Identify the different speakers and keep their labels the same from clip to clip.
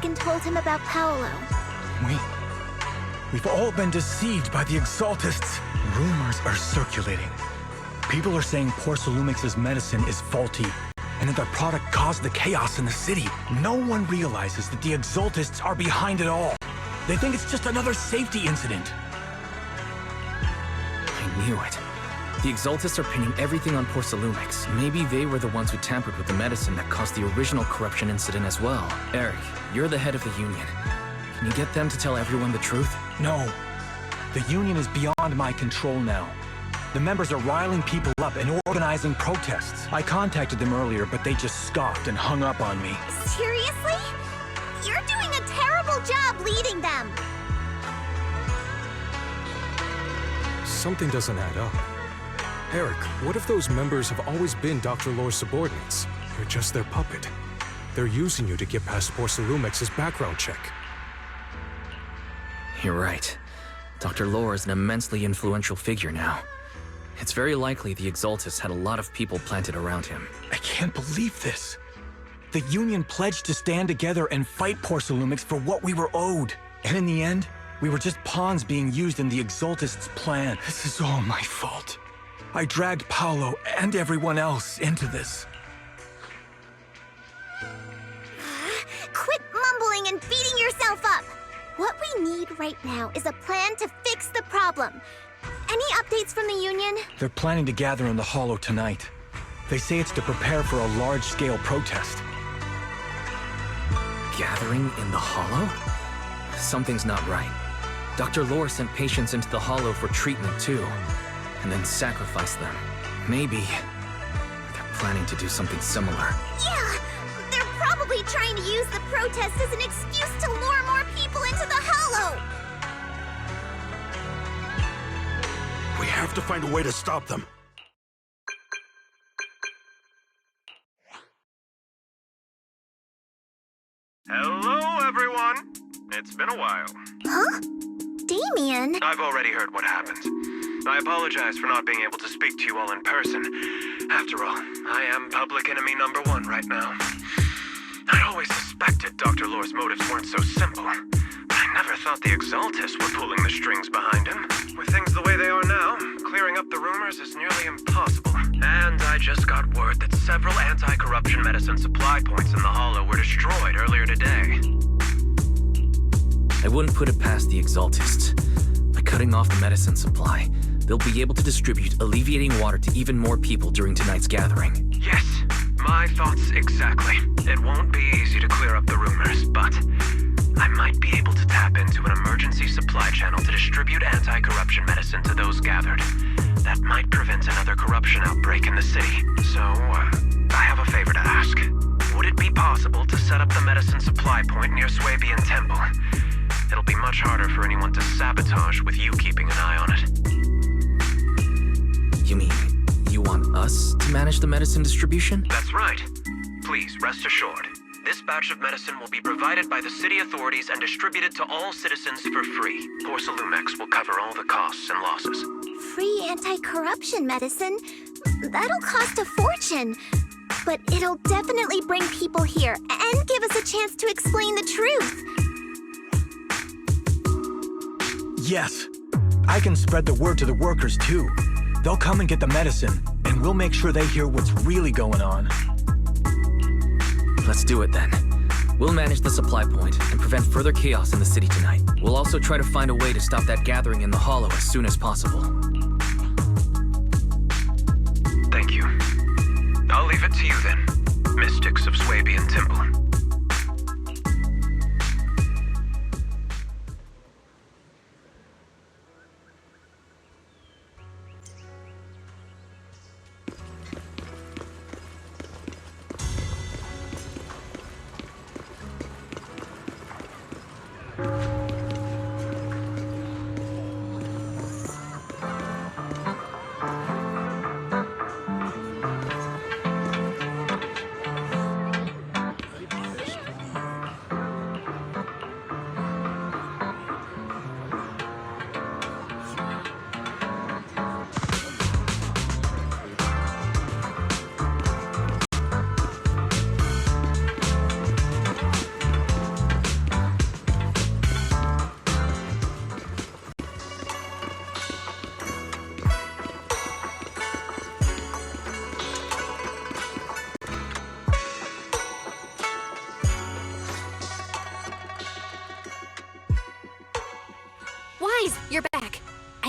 Speaker 1: back and told him about Paolo.
Speaker 2: We've all been deceived by the Exaltists. Rumors are circulating. People are saying Porcelumix's medicine is faulty, and that their product caused the chaos in the city. No one realizes that the Exaltists are behind it all. They think it's just another safety incident.
Speaker 3: I knew it. The Exaltists are pinning everything on Porcelumix. Maybe they were the ones who tampered with the medicine that caused the original corruption incident as well. Eric, you're the head of the Union. Can you get them to tell everyone the truth?
Speaker 2: No. The Union is beyond my control now. The members are riling people up and organizing protests. I contacted them earlier, but they just scoffed and hung up on me.
Speaker 1: Seriously? You're doing a terrible job leading them!
Speaker 4: Something doesn't add up. Eric, what if those members have always been Dr. Lore's subordinates? You're just their puppet. They're using you to get past Porcelumix's background check.
Speaker 3: You're right. Dr. Lore is an immensely influential figure now. It's very likely the Exaltists had a lot of people planted around him.
Speaker 2: I can't believe this. The Union pledged to stand together and fight Porcelumix for what we were owed. And in the end, we were just pawns being used in the Exaltists' plan. This is all my fault. I dragged Paolo and everyone else into this.
Speaker 1: Quit mumbling and beating yourself up! What we need right now is a plan to fix the problem. Any updates from the Union?
Speaker 2: They're planning to gather in the Hollow tonight. They say it's to prepare for a large-scale protest.
Speaker 3: Gathering in the Hollow? Something's not right. Dr. Lore sent patients into the Hollow for treatment too, and then sacrificed them. Maybe they're planning to do something similar.
Speaker 1: Yeah! They're probably trying to use the protest as an excuse to lure more people into the Hollow!
Speaker 5: We have to find a way to stop them.
Speaker 6: Hello, everyone. It's been a while.
Speaker 1: Huh? Damien?
Speaker 6: I've already heard what happened. I apologize for not being able to speak to you all in person. After all, I am public enemy number one right now. I'd always suspected Dr. Lore's motives weren't so simple. But I never thought the Exaltists were pulling the strings behind him. With things the way they are now, clearing up the rumors is nearly impossible. And I just got word that several anti-corruption medicine supply points in the Hollow were destroyed earlier today.
Speaker 3: I wouldn't put it past the Exaltists. By cutting off the medicine supply, they'll be able to distribute alleviating water to even more people during tonight's gathering.
Speaker 6: Yes, my thoughts exactly. It won't be easy to clear up the rumors, but I might be able to tap into an emergency supply channel to distribute anti-corruption medicine to those gathered. That might prevent another corruption outbreak in the city. So, I have a favor to ask. Would it be possible to set up the medicine supply point near Swabian Temple? It'll be much harder for anyone to sabotage with you keeping an eye on it.
Speaker 3: You mean, you want us to manage the medicine distribution?
Speaker 6: That's right. Please, rest assured. This batch of medicine will be provided by the city authorities and distributed to all citizens for free. Porcelumix will cover all the costs and losses.
Speaker 1: Free anti-corruption medicine? That'll cost a fortune. But it'll definitely bring people here and give us a chance to explain the truth.
Speaker 2: Yes. I can spread the word to the workers too. They'll come and get the medicine, and we'll make sure they hear what's really going on.
Speaker 3: Let's do it then. We'll manage the supply point and prevent further chaos in the city tonight. We'll also try to find a way to stop that gathering in the Hollow as soon as possible.
Speaker 6: Thank you. I'll leave it to you then, mystics of Swabian Temple.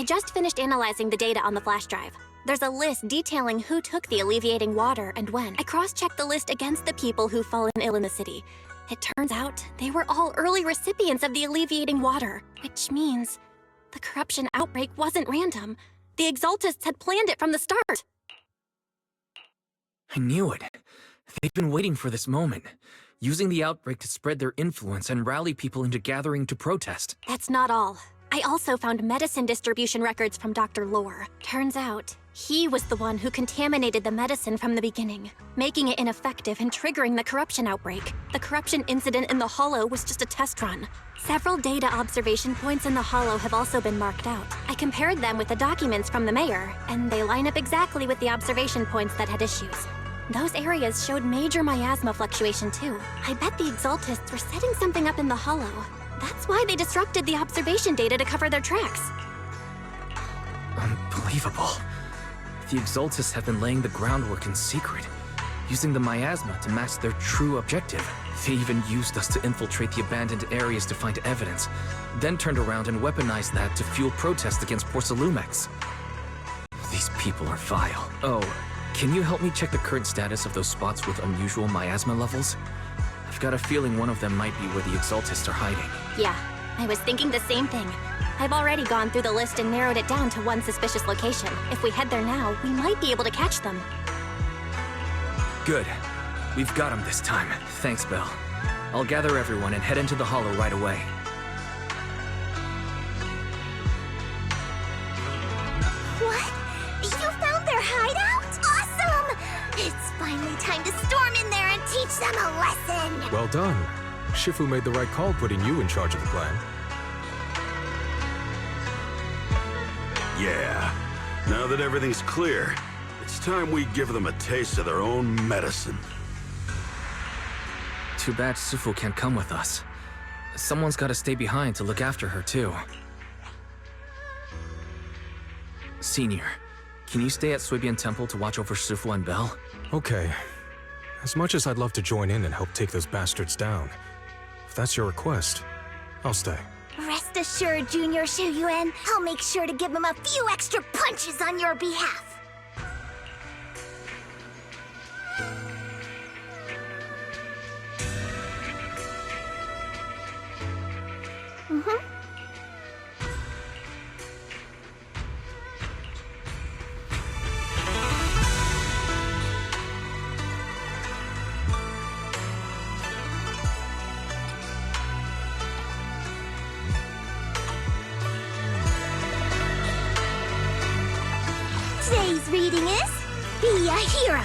Speaker 1: just finished analyzing the data on the flash drive. There's a list detailing who took the alleviating water and when. I cross-checked the list against the people who've fallen ill in the city. It turns out they were all early recipients of the alleviating water, which means the corruption outbreak wasn't random. The Exaltists had planned it from the start.
Speaker 3: I knew it. They've been waiting for this moment, using the outbreak to spread their influence and rally people into gathering to protest.
Speaker 1: That's not all. I also found medicine distribution records from Dr. Lore. Turns out, he was the one who contaminated the medicine from the beginning, making it ineffective and triggering the corruption outbreak. The corruption incident in the Hollow was just a test run. Several data observation points in the Hollow have also been marked out. I compared them with the documents from the mayor, and they line up exactly with the observation points that had issues. Those areas showed major miasma fluctuation too. I bet the Exaltists were setting something up in the Hollow. That's why they disrupted the observation data to cover their tracks.
Speaker 3: Unbelievable. The Exaltists have been laying the groundwork in secret, using the miasma to match their true objective. They even used us to infiltrate the abandoned areas to find evidence, then turned around and weaponized that to fuel protests against Porcelumex. These people are vile. Oh, can you help me check the current status of those spots with unusual miasma levels? I've got a feeling one of them might be where the Exaltists are hiding.
Speaker 1: Yeah, I was thinking the same thing. I've already gone through the list and narrowed it down to one suspicious location. If we head there now, we might be able to catch them.
Speaker 3: Good. We've got them this time. Thanks, Belle. I'll gather everyone and head into the Hollow right away.
Speaker 1: What? You found their hideout? Awesome! It's finally time to storm in there and teach them a lesson!
Speaker 4: Well done. Shifu made the right call putting you in charge of the plan.
Speaker 5: Yeah. Now that everything's clear, it's time we give them a taste of their own medicine.
Speaker 3: Too bad Sufu can't come with us. Someone's gotta stay behind to look after her, too. Senior, can you stay at Suibian Temple to watch over Sufu and Belle?
Speaker 4: Okay. As much as I'd love to join in and help take those bastards down, if that's your request, I'll stay.
Speaker 1: Rest assured, Junior Shuyuan, I'll make sure to give him a few extra punches on your behalf. Today's reading is Be a Hero.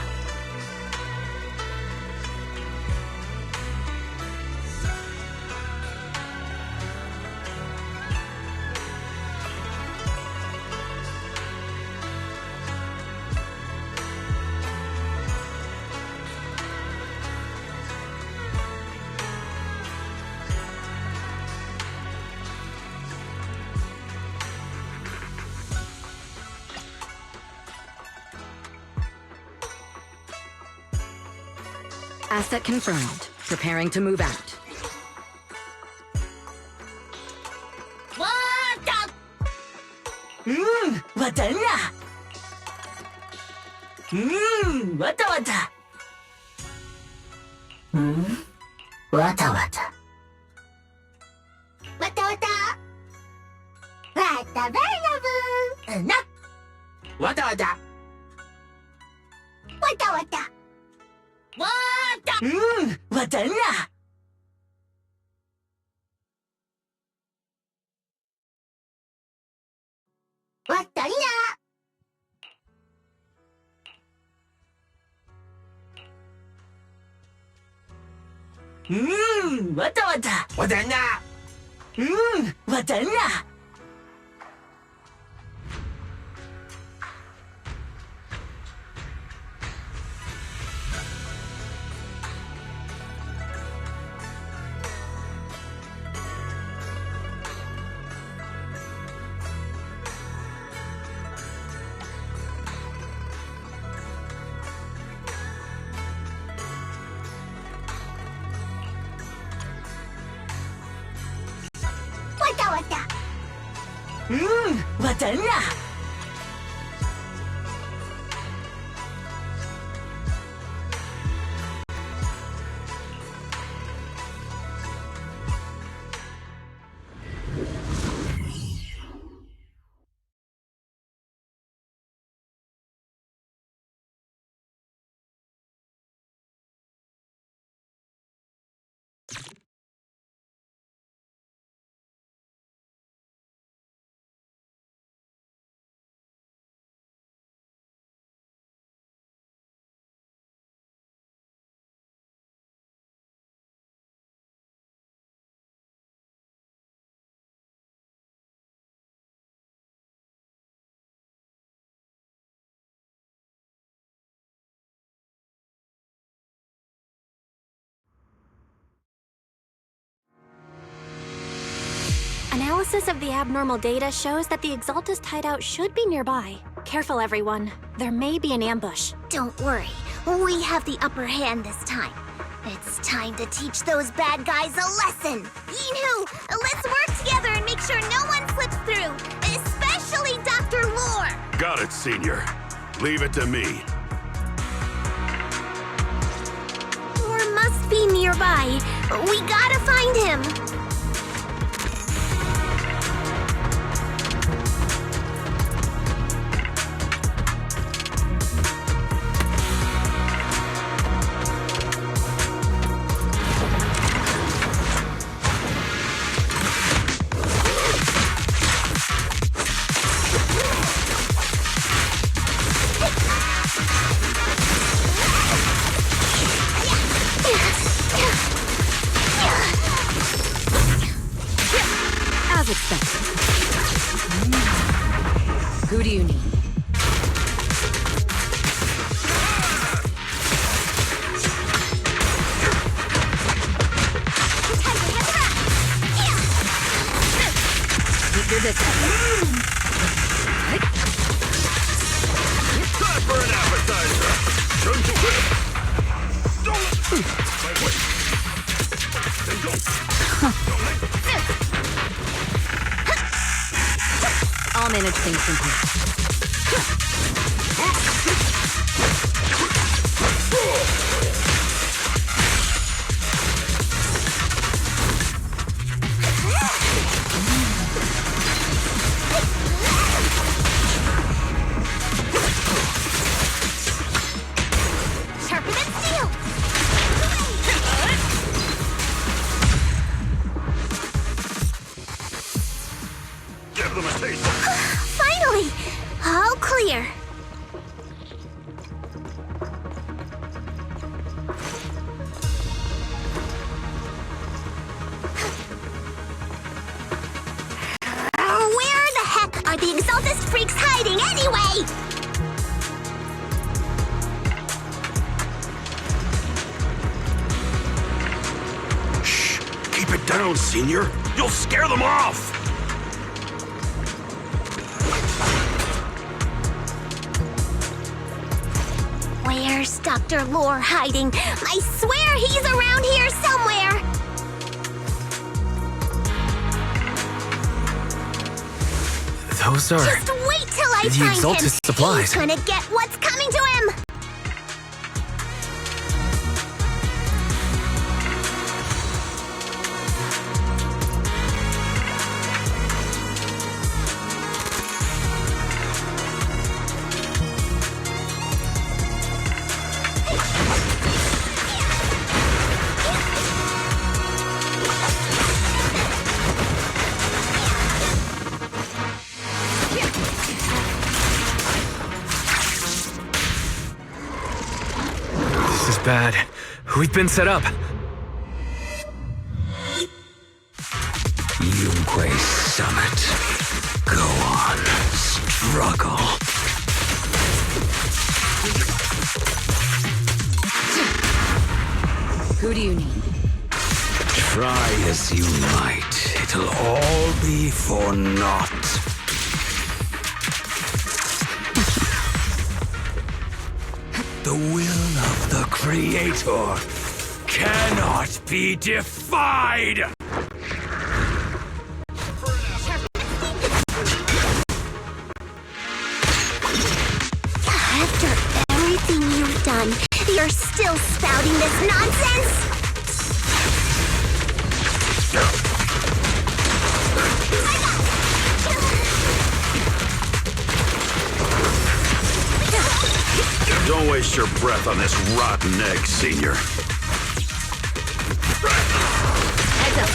Speaker 7: Asset confirmed. Preparing to move out.
Speaker 8: Watanya! Wata wata! Wata wata. Wata wata! Wata vernabu! Na! Wata wata! Wata wata! Wata! Watanya! Watanya! Wata wata! Watanya! Watanya! Wata wata! わたんな
Speaker 1: Analysis of the abnormal data shows that the Exaltus hideout should be nearby. Careful, everyone. There may be an ambush.
Speaker 9: Don't worry, we have the upper hand this time. It's time to teach those bad guys a lesson. Yinu, let's work together and make sure no one slips through, especially Dr. Lore.
Speaker 5: Got it, Senior. Leave it to me.
Speaker 9: Lore must be nearby. We gotta find him.
Speaker 7: As expected. Who do you need? Keep your distance.
Speaker 5: Time for an appetizer! Shouldn't you quit? Wait. Then go!
Speaker 7: I'll manage things from here.
Speaker 9: Sharper than steel.
Speaker 5: Give them a taste!
Speaker 9: Finally! All clear. Where the heck are the Exaltus freaks hiding anyway?
Speaker 5: Shh! Keep it down, Senior! You'll scare them off!
Speaker 9: Where's Dr. Lore hiding? I swear he's around here somewhere!
Speaker 3: Those are
Speaker 9: Just wait till I
Speaker 3: the
Speaker 9: find
Speaker 3: Exaltus
Speaker 9: him!
Speaker 3: supplies.
Speaker 9: He's gonna get what's coming to him!
Speaker 3: This is bad. We've been set up.
Speaker 10: Yunque Summit. Go on, struggle.
Speaker 7: Who do you need?
Speaker 10: Try as you might, it'll all be for naught. The will of the Creator cannot be defied!
Speaker 9: still spouting this nonsense?
Speaker 5: Don't waste your breath on this rotten egg, Senior.
Speaker 7: Heads up.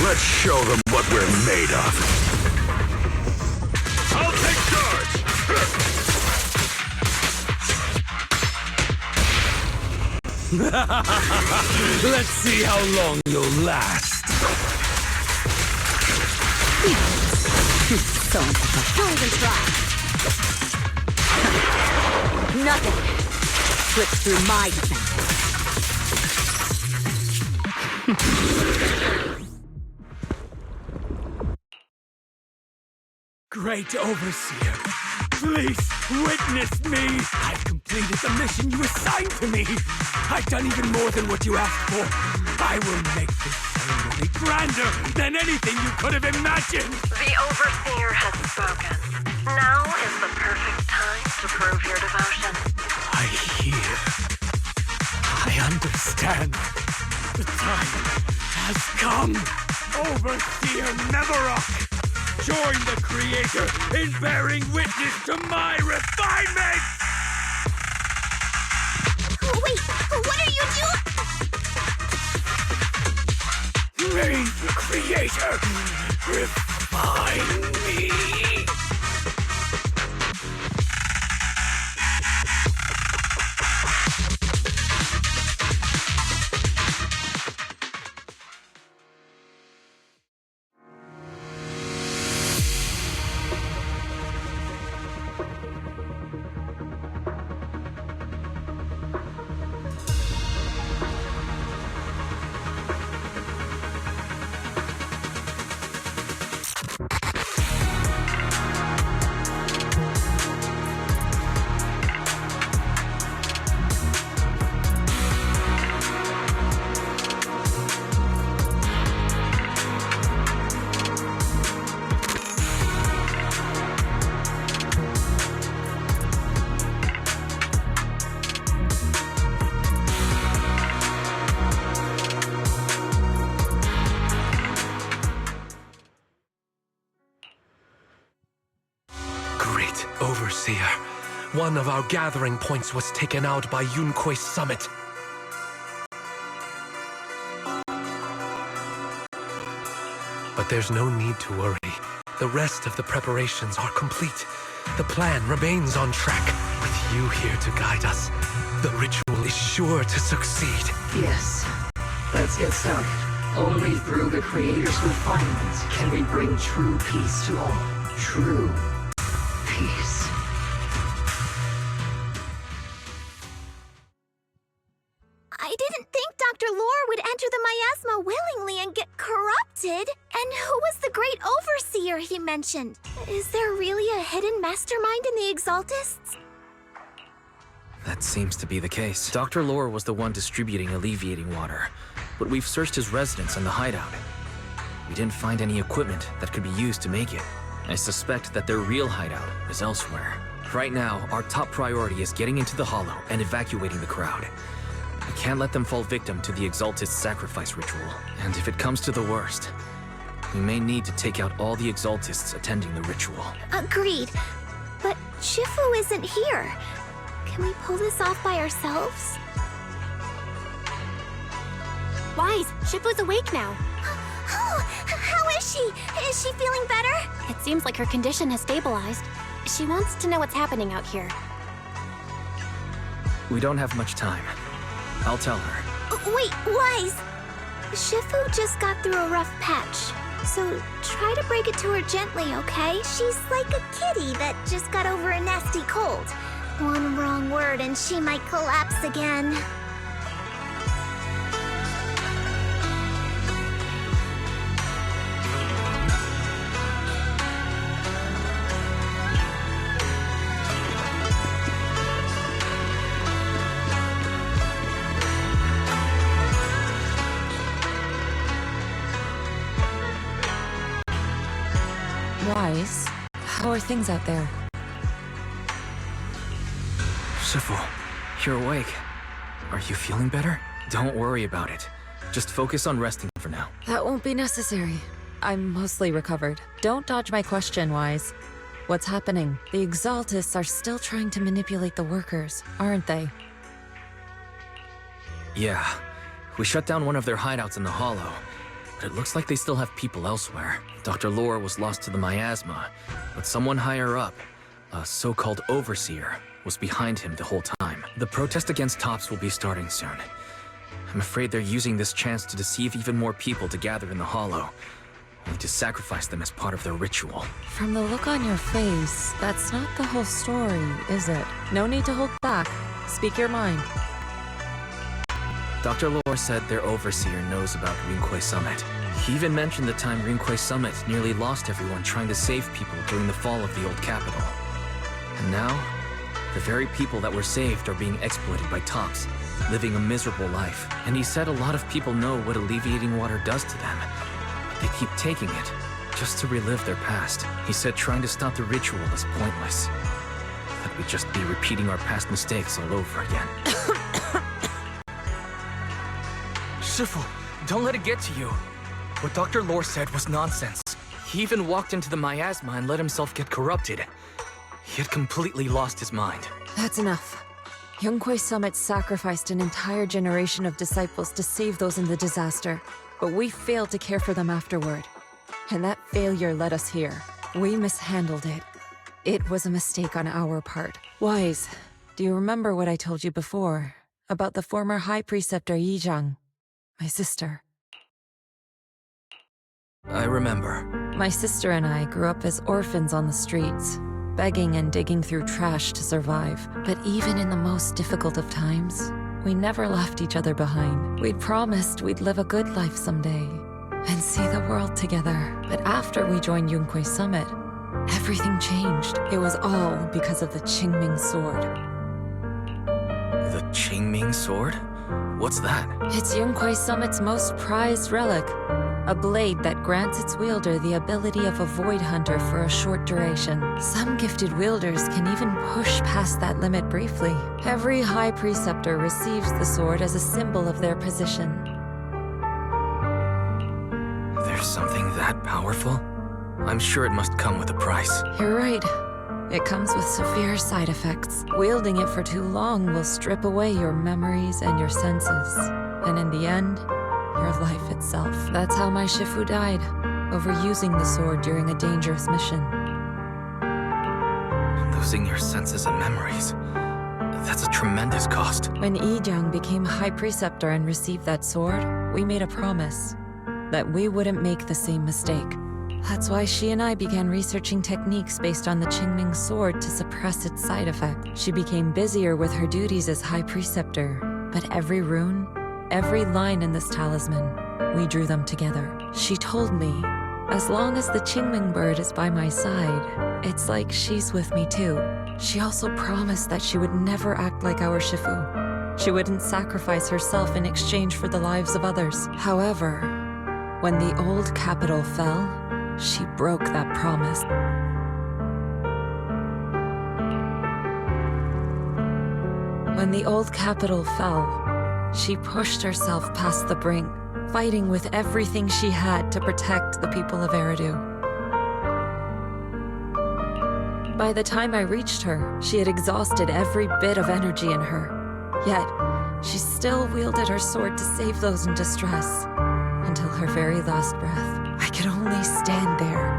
Speaker 5: Let's show them what we're made of. I'll take charge!
Speaker 10: Let's see how long you'll last.
Speaker 7: So unprofessional. Don't even try. Nothing slips through my defenses.
Speaker 2: Great Overseer, please witness me! I've completed the mission you assigned to me! I've done even more than what you asked for! I will make this ceremony grander than anything you could have imagined!
Speaker 11: The Overseer has spoken. Now is the perfect time to prove your devotion.
Speaker 2: I hear. I understand. The time has come! Overseer Neverrock! Join the Creator in bearing witness to my refinement!
Speaker 9: Wait, what are you doing?
Speaker 2: May the Creator refine me!
Speaker 12: Overseer, one of our gathering points was taken out by Yunque's summit. But there's no need to worry. The rest of the preparations are complete. The plan remains on track. With you here to guide us, the ritual is sure to succeed.
Speaker 13: Yes. Let's get started. Only through the Creator's refinement can we bring true peace to all. True peace.
Speaker 9: I didn't think Dr. Lore would enter the miasma willingly and get corrupted. And who was the great overseer he mentioned? Is there really a hidden mastermind in the Exaltists?
Speaker 3: That seems to be the case. Dr. Lore was the one distributing alleviating water, but we've searched his residence and the hideout. We didn't find any equipment that could be used to make it. I suspect that their real hideout is elsewhere. Right now, our top priority is getting into the Hollow and evacuating the crowd. We can't let them fall victim to the Exaltist sacrifice ritual. And if it comes to the worst, we may need to take out all the Exaltists attending the ritual.
Speaker 9: Agreed. But Shifu isn't here. Can we pull this off by ourselves?
Speaker 1: Wise, Shifu's awake now.
Speaker 9: Oh, how is she? Is she feeling better?
Speaker 1: It seems like her condition has stabilized. She wants to know what's happening out here.
Speaker 3: We don't have much time. I'll tell her.
Speaker 9: Wait, Wise! Shifu just got through a rough patch, so try to break it to her gently, okay? She's like a kitty that just got over a nasty cold. One wrong word and she might collapse again.
Speaker 14: always. How are things out there?
Speaker 3: Shifu, you're awake. Are you feeling better? Don't worry about it. Just focus on resting for now.
Speaker 14: That won't be necessary. I'm mostly recovered. Don't dodge my question, Wise. What's happening? The Exaltists are still trying to manipulate the workers, aren't they?
Speaker 3: Yeah. We shut down one of their hideouts in the Hollow, but it looks like they still have people elsewhere. Dr. Lore was lost to the miasma, but someone higher up, a so-called overseer, was behind him the whole time. The protest against Tops will be starting soon. I'm afraid they're using this chance to deceive even more people to gather in the Hollow, only to sacrifice them as part of their ritual.
Speaker 14: From the look on your face, that's not the whole story, is it? No need to hold back. Speak your mind.
Speaker 3: Dr. Lore said their overseer knows about Rinkwei Summit. He even mentioned the time Rinkwei Summit nearly lost everyone trying to save people during the fall of the old capital. And now, the very people that were saved are being exploited by Tops, living a miserable life. And he said a lot of people know what alleviating water does to them, but they keep taking it just to relive their past. He said trying to stop the ritual is pointless, that we'd just be repeating our past mistakes all over again.
Speaker 2: Shifu, don't let it get to you. What Dr. Lore said was nonsense.
Speaker 3: He even walked into the miasma and let himself get corrupted. He had completely lost his mind.
Speaker 14: That's enough. Rinkwei Summit sacrificed an entire generation of disciples to save those in the disaster, but we failed to care for them afterward. And that failure led us here. We mishandled it. It was a mistake on our part. Wise, do you remember what I told you before about the former High Preceptor Yizhang? My sister.
Speaker 3: I remember.
Speaker 14: My sister and I grew up as orphans on the streets, begging and digging through trash to survive. But even in the most difficult of times, we never left each other behind. We'd promised we'd live a good life someday and see the world together. But after we joined Rinkwei Summit, everything changed. It was all because of the Qingming Sword.
Speaker 3: The Qingming Sword? What's that?
Speaker 14: It's Rinkwei Summit's most prized relic. A blade that grants its wielder the ability of a void hunter for a short duration. Some gifted wielders can even push past that limit briefly. Every High Preceptor receives the sword as a symbol of their position.
Speaker 3: There's something that powerful? I'm sure it must come with a price.
Speaker 14: You're right. It comes with severe side effects. Wielding it for too long will strip away your memories and your senses. And in the end, your life itself. That's how my Shifu died, overusing the sword during a dangerous mission.
Speaker 3: Losing your senses and memories. That's a tremendous cost.
Speaker 14: When Yizhang became High Preceptor and received that sword, we made a promise that we wouldn't make the same mistake. That's why she and I began researching techniques based on the Qingming Sword to suppress its side effect. She became busier with her duties as High Preceptor, but every rune, every line in this talisman, we drew them together. She told me, as long as the Qingming bird is by my side, it's like she's with me too. She also promised that she would never act like our Shifu. She wouldn't sacrifice herself in exchange for the lives of others. However, when the old capital fell, she broke that promise. When the old capital fell, she pushed herself past the brink, fighting with everything she had to protect the people of Eridu. By the time I reached her, she had exhausted every bit of energy in her. Yet, she still wielded her sword to save those in distress, until her very last breath. I could only stand there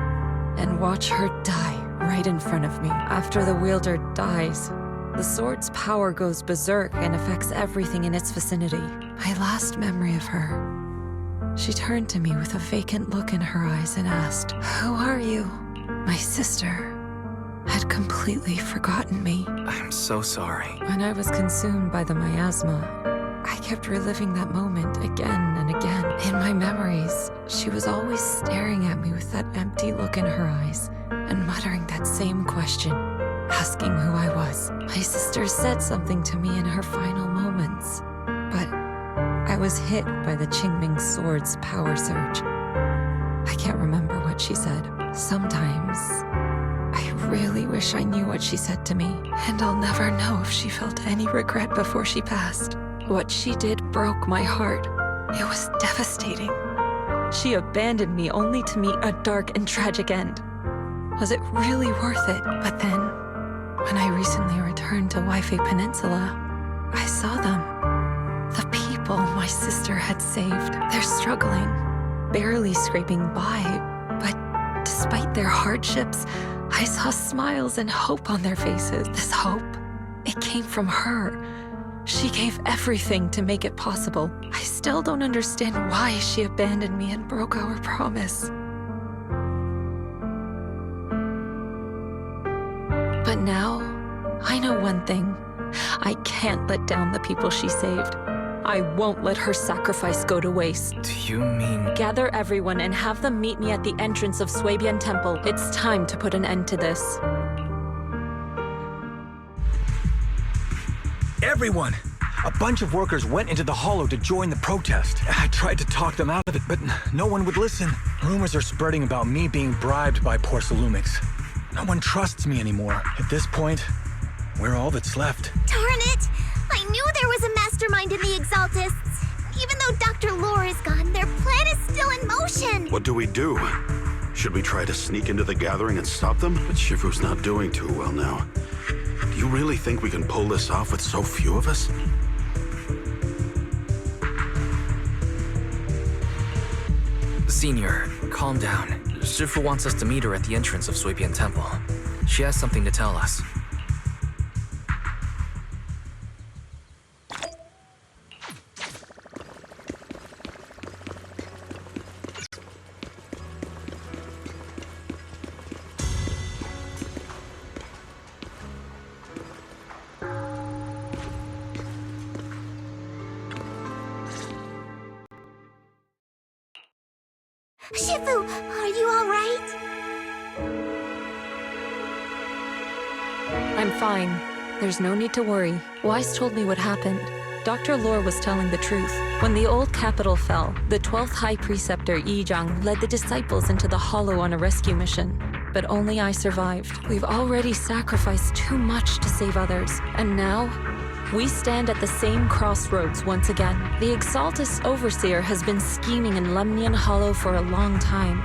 Speaker 14: and watch her die right in front of me. After the wielder dies, the sword's power goes berserk and affects everything in its vicinity. My last memory of her, she turned to me with a vacant look in her eyes and asked, "Who are you?" My sister had completely forgotten me.
Speaker 3: I'm so sorry.
Speaker 14: When I was consumed by the miasma, I kept reliving that moment again and again. In my memories, she was always staring at me with that empty look in her eyes and muttering that same question, asking who I was. My sister said something to me in her final moments, but I was hit by the Qingming Sword's power surge. I can't remember what she said. Sometimes, I really wish I knew what she said to me, and I'll never know if she felt any regret before she passed. What she did broke my heart. It was devastating. She abandoned me only to meet a dark and tragic end. Was it really worth it? But then, when I recently returned to Waifei Peninsula, I saw them. The people my sister had saved. They're struggling, barely scraping by, but despite their hardships, I saw smiles and hope on their faces. This hope, it came from her. She gave everything to make it possible. I still don't understand why she abandoned me and broke our promise. But now, I know one thing. I can't let down the people she saved. I won't let her sacrifice go to waste.
Speaker 3: Do you mean...
Speaker 14: Gather everyone and have them meet me at the entrance of Suebian Temple. It's time to put an end to this.
Speaker 2: Everyone! A bunch of workers went into the Hollow to join the protest. I tried to talk them out of it, but no one would listen. Rumors are spreading about me being bribed by Porcelumix. No one trusts me anymore. At this point, we're all that's left.
Speaker 9: Darn it! I knew there was a mastermind in the Exaltists. Even though Dr. Lore is gone, their plan is still in motion.
Speaker 5: What do we do? Should we try to sneak into the gathering and stop them? But Shifu's not doing too well now. Do you really think we can pull this off with so few of us?
Speaker 3: Senior, calm down. Shifu wants us to meet her at the entrance of Suebian Temple. She has something to tell us.
Speaker 9: Shifu, are you all right?
Speaker 14: I'm fine. There's no need to worry. Wise told me what happened. Dr. Lore was telling the truth. When the old capital fell, the 12th High Preceptor Yi Zhang led the disciples into the Hollow on a rescue mission. But only I survived. We've already sacrificed too much to save others. And now, we stand at the same crossroads once again. The Exaltus Overseer has been scheming in Lemnian Hollow for a long time.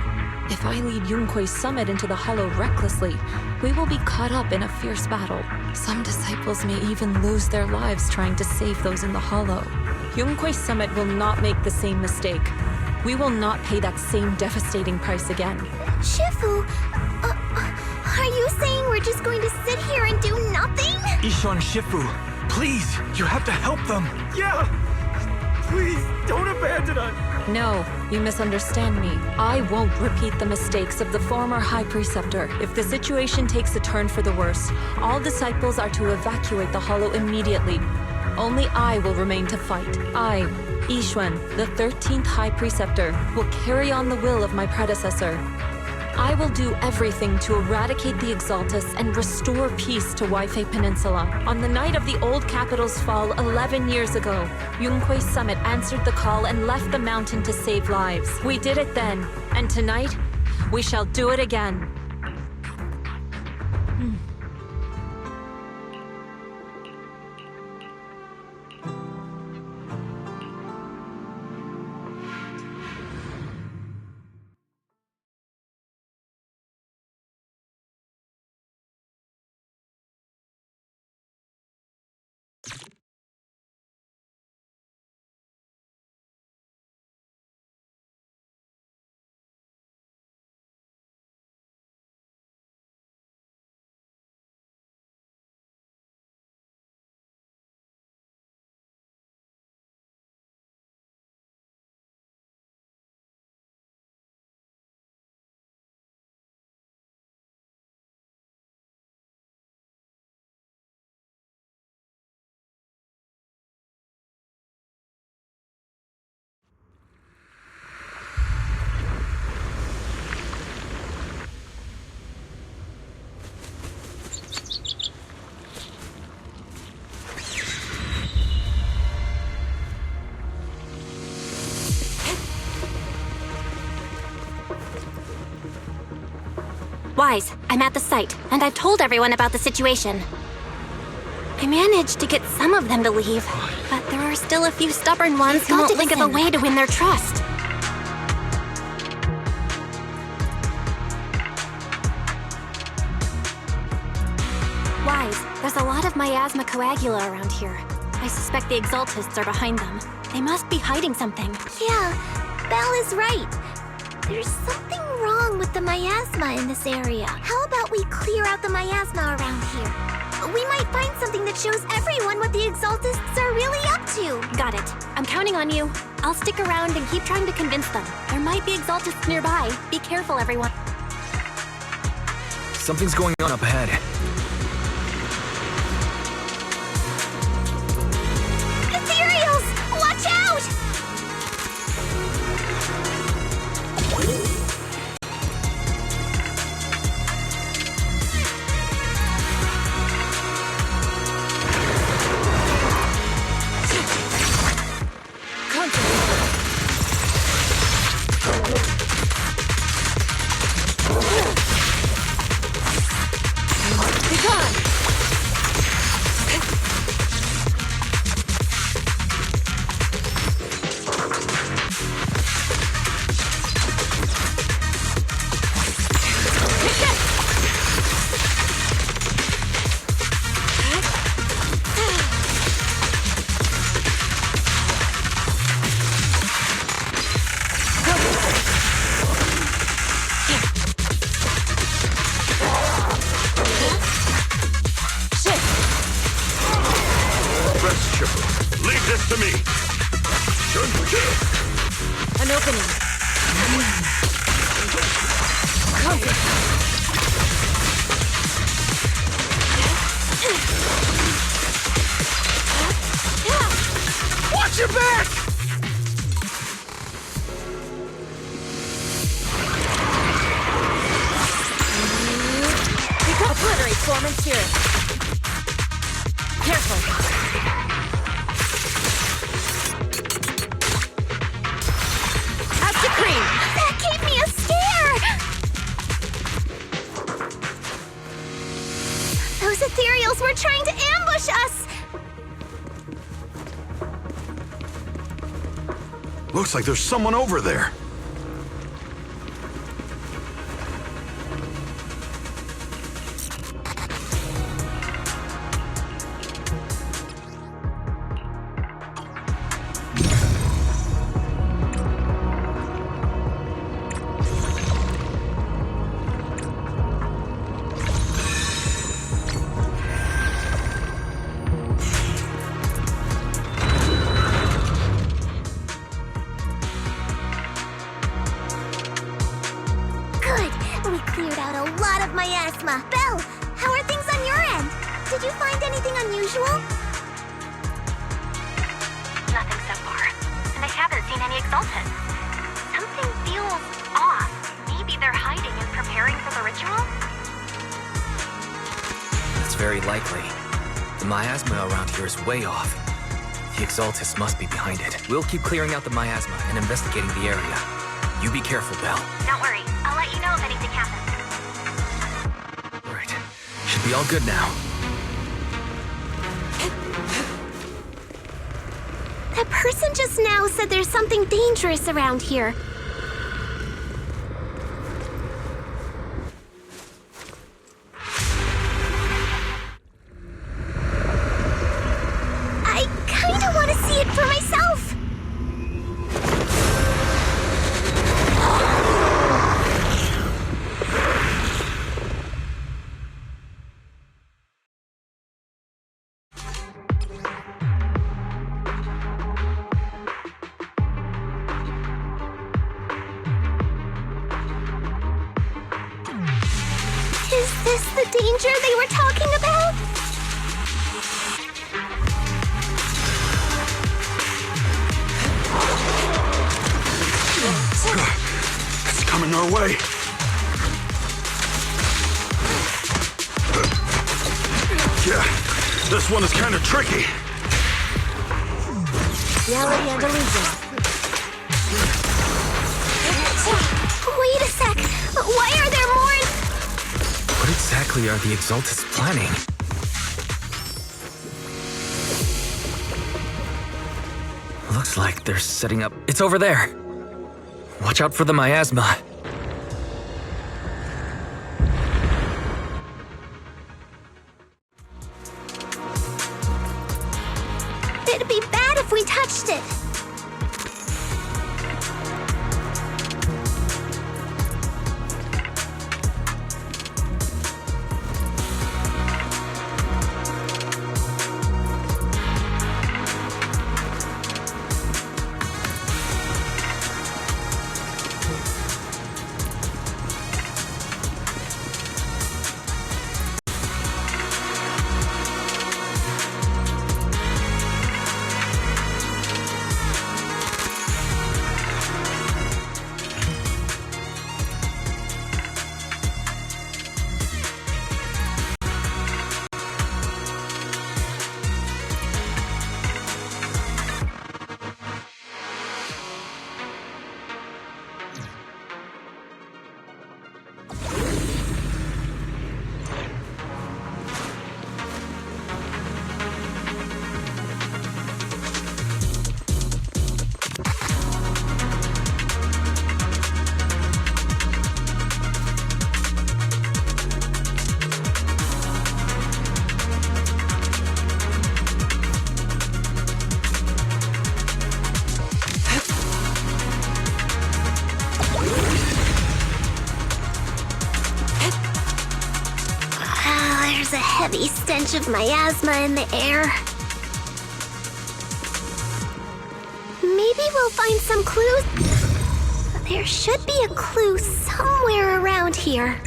Speaker 14: If I lead Yunque's summit into the Hollow recklessly, we will be caught up in a fierce battle. Some disciples may even lose their lives trying to save those in the Hollow. Yunque's summit will not make the same mistake. We will not pay that same devastating price again.
Speaker 9: Shifu, are you saying we're just going to sit here and do nothing?
Speaker 2: Ishan Shifu, please, you have to help them.
Speaker 12: Yeah! Please, don't abandon us!
Speaker 14: No, you misunderstand me. I won't repeat the mistakes of the former High Preceptor. If the situation takes a turn for the worse, all disciples are to evacuate the Hollow immediately. Only I will remain to fight. I, Yixuan, the 13th High Preceptor, will carry on the will of my predecessor. I will do everything to eradicate the Exaltus and restore peace to Waifei Peninsula. On the night of the old capital's fall 11 years ago, Yunque's summit answered the call and left the mountain to save lives. We did it then, and tonight, we shall do it again.
Speaker 1: Wise, I'm at the site, and I've told everyone about the situation. I managed to get some of them to leave, but there are still a few stubborn ones who won't think of a way to win their trust. Wise, there's a lot of miasma coagula around here. I suspect the Exaltists are behind them. They must be hiding something.
Speaker 9: Yeah, Belle is right. There's something wrong with the miasma in this area. How about we clear out the miasma around here? We might find something that shows everyone what the Exaltists are really up to.
Speaker 1: Got it. I'm counting on you. I'll stick around and keep trying to convince them. There might be Exaltists nearby. Be careful, everyone.
Speaker 3: Something's going on up ahead.
Speaker 9: Ethereals! Watch out!
Speaker 14: An opening.
Speaker 8: Watch your back!
Speaker 14: Obliterate Foreman's here. Careful.
Speaker 9: That gave me a scare! Those ethereals were trying to ambush us!
Speaker 5: Looks like there's someone over there.
Speaker 9: We cleared out a lot of miasma. Belle, how are things on your end? Did you find anything unusual?
Speaker 1: Nothing so far. And I haven't seen any Exaltists. Something feels off. Maybe they're hiding and preparing for the ritual?
Speaker 3: That's very likely. The miasma around here is way off. The Exaltists must be behind it. We'll keep clearing out the miasma and investigating the area. You be careful, Belle.
Speaker 1: Don't worry. I'll let you know if anything happens.
Speaker 3: Right. Should be all good now.
Speaker 9: That person just now said there's something dangerous around here. I kinda want to see it for myself. Is this the danger they were talking about?
Speaker 5: It's coming our way. Yeah, this one is kind of tricky.
Speaker 14: Reality and illusion.
Speaker 9: Wait a sec. Why are there more?
Speaker 3: exactly are the Exaltists planning? Looks like they're setting up... It's over there! Watch out for the miasma.
Speaker 9: It'd be bad if we touched it. There's a heavy stench of miasma in the air. Maybe we'll find some clues. There should be a clue somewhere around here.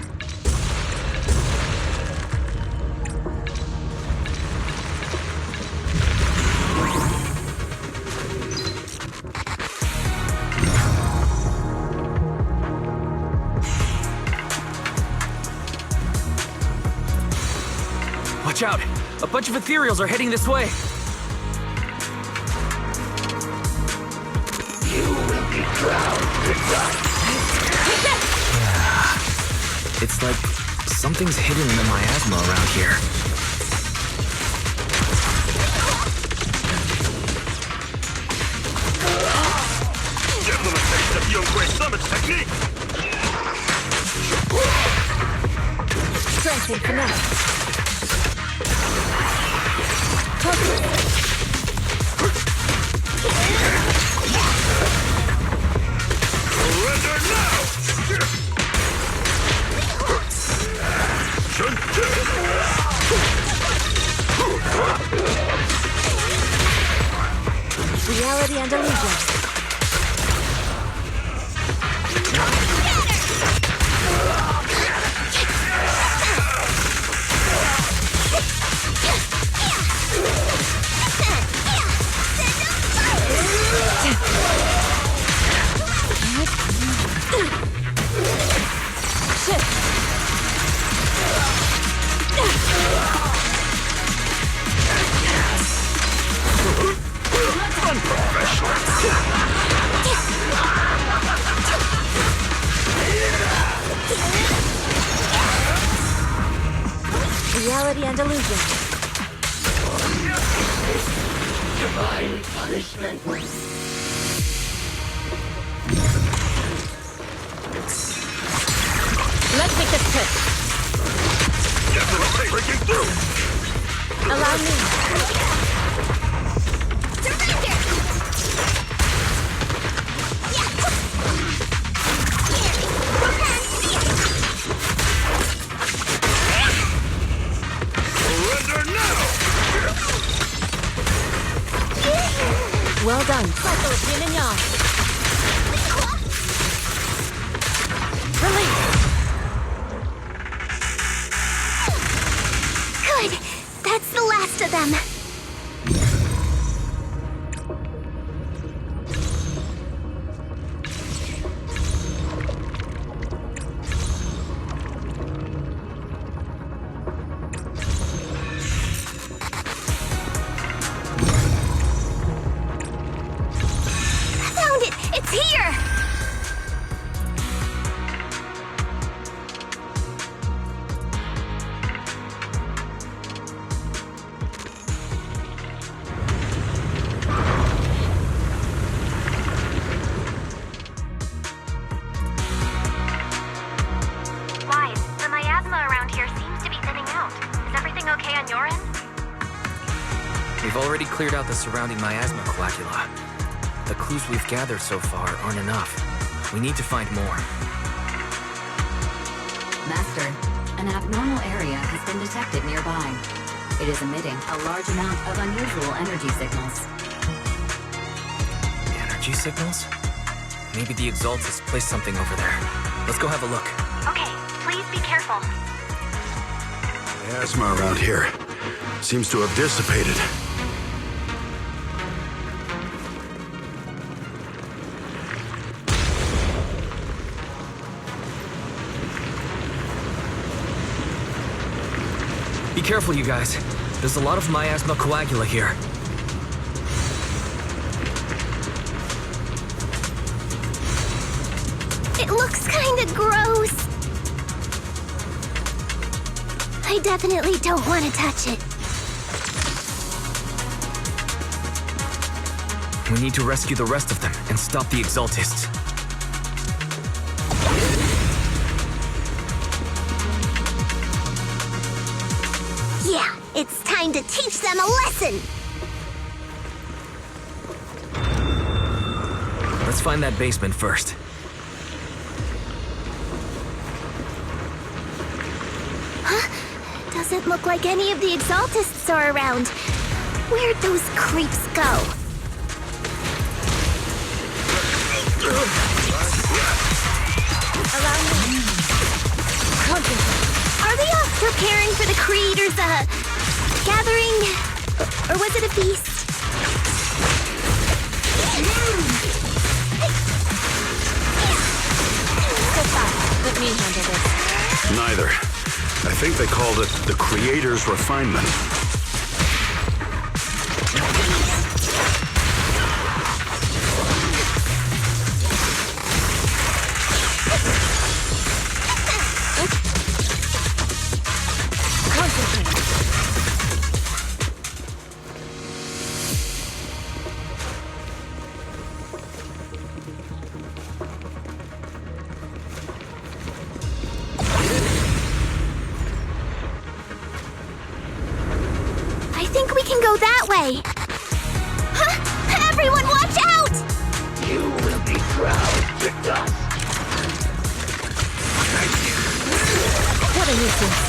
Speaker 3: Watch out! A bunch of ethereals are heading this way!
Speaker 13: You will be drowned to death.
Speaker 3: It's like something's hidden in the miasma around here.
Speaker 8: Give them a taste of Youngway Summit's technique!
Speaker 7: Strength and finesse.
Speaker 8: Surrender now!
Speaker 7: Reality and illusion. Reality and illusion.
Speaker 13: Divine punishment.
Speaker 7: Let's make this quick.
Speaker 8: Definitely breaking through!
Speaker 7: Allow me.
Speaker 8: Surrender now!
Speaker 7: Well done. Cycle of yin and yang. Release.
Speaker 9: Good. That's the last of them. Found it! It's here!
Speaker 3: already cleared out the surrounding miasma coagula. The clues we've gathered so far aren't enough. We need to find more.
Speaker 7: Master, an abnormal area has been detected nearby. It is emitting a large amount of unusual energy signals.
Speaker 3: Energy signals? Maybe the Exaltus placed something over there. Let's go have a look.
Speaker 1: Okay, please be careful.
Speaker 5: Miasma around here seems to have dissipated.
Speaker 3: Be careful, you guys. There's a lot of miasma coagula here.
Speaker 9: It looks kinda gross. I definitely don't want to touch it.
Speaker 3: We need to rescue the rest of them and stop the Exaltists.
Speaker 9: Yeah, it's time to teach them a lesson!
Speaker 3: Let's find that basement first.
Speaker 9: Doesn't look like any of the Exaltists are around. Where'd those creeps go? Allow me. Are they off preparing for the Creator's, gathering? Or was it a feast?
Speaker 1: Let me handle this.
Speaker 5: Neither. I think they called it the Creator's Refinement.
Speaker 9: Everyone watch out!
Speaker 13: You will be proud to dust.
Speaker 7: What a nuisance.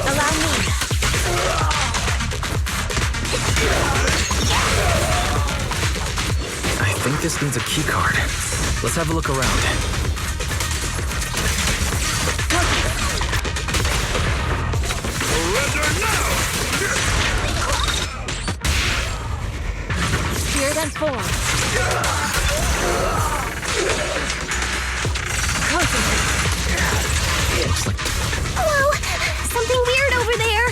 Speaker 9: Allow me.
Speaker 3: I think this needs a key card. Let's have a look around.
Speaker 1: Here then form.
Speaker 9: Whoa! Something weird over there!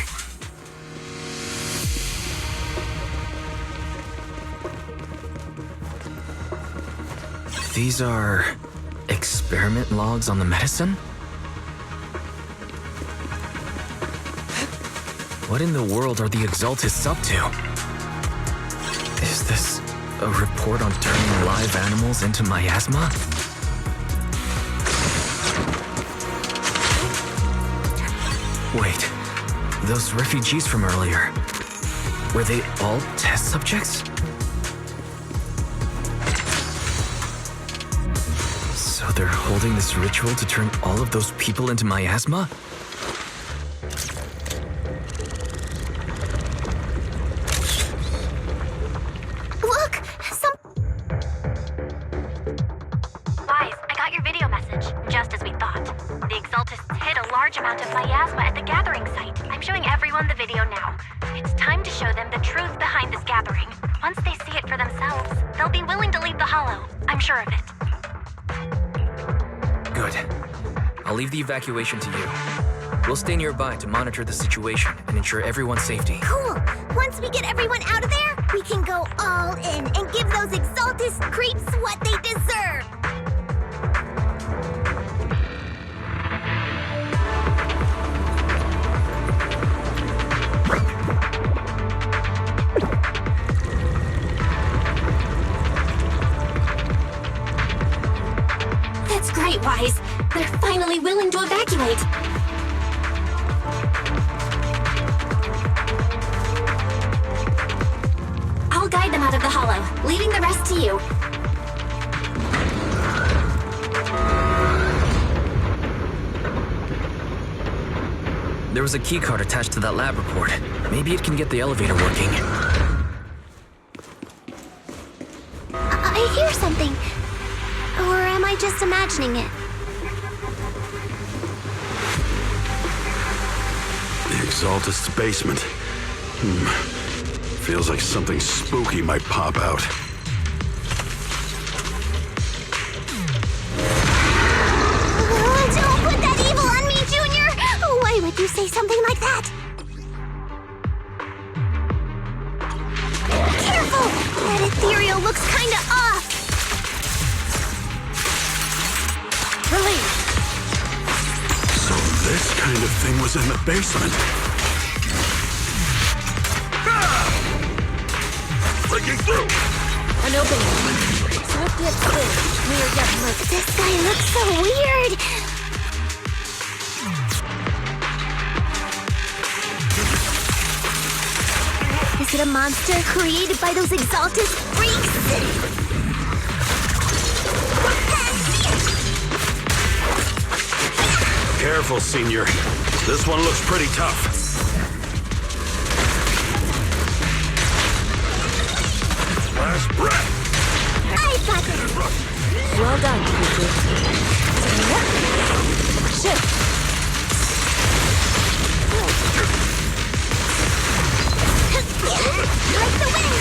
Speaker 3: These are experiment logs on the medicine? What in the world are the Exaltists up to? Is this a report on turning live animals into miasma? Wait, those refugees from earlier, were they all test subjects? So they're holding this ritual to turn all of those people into miasma? I'll leave the evacuation to you. We'll stay nearby to monitor the situation and ensure everyone's safety.
Speaker 9: Cool! Once we get everyone out of there, we can go all in and give those Exaltist creeps what they deserve!
Speaker 1: That's great, Wise. They're finally willing to evacuate. guide them out of the hollow, leaving the rest to you.
Speaker 3: There was a keycard attached to that lab report. Maybe it can get the elevator working.
Speaker 9: I hear something. Or am I just imagining it?
Speaker 5: The Exaltist's basement. Feels like something spooky might pop out.
Speaker 9: Don't put that evil on me, Junior! Why would you say something like that? Careful! That ethereal looks kinda off!
Speaker 5: Release! So this kind of thing was in the basement.
Speaker 8: Breaking through!
Speaker 9: An opening. Swift yet still. Clear yet murky. This guy looks so weird! Is it a monster created by those Exaltist freaks?
Speaker 5: Careful, Senior. This one looks pretty tough.
Speaker 8: Last breath.
Speaker 9: I got it.
Speaker 14: Well done, Cuckoo. Shift.
Speaker 9: Like the wind.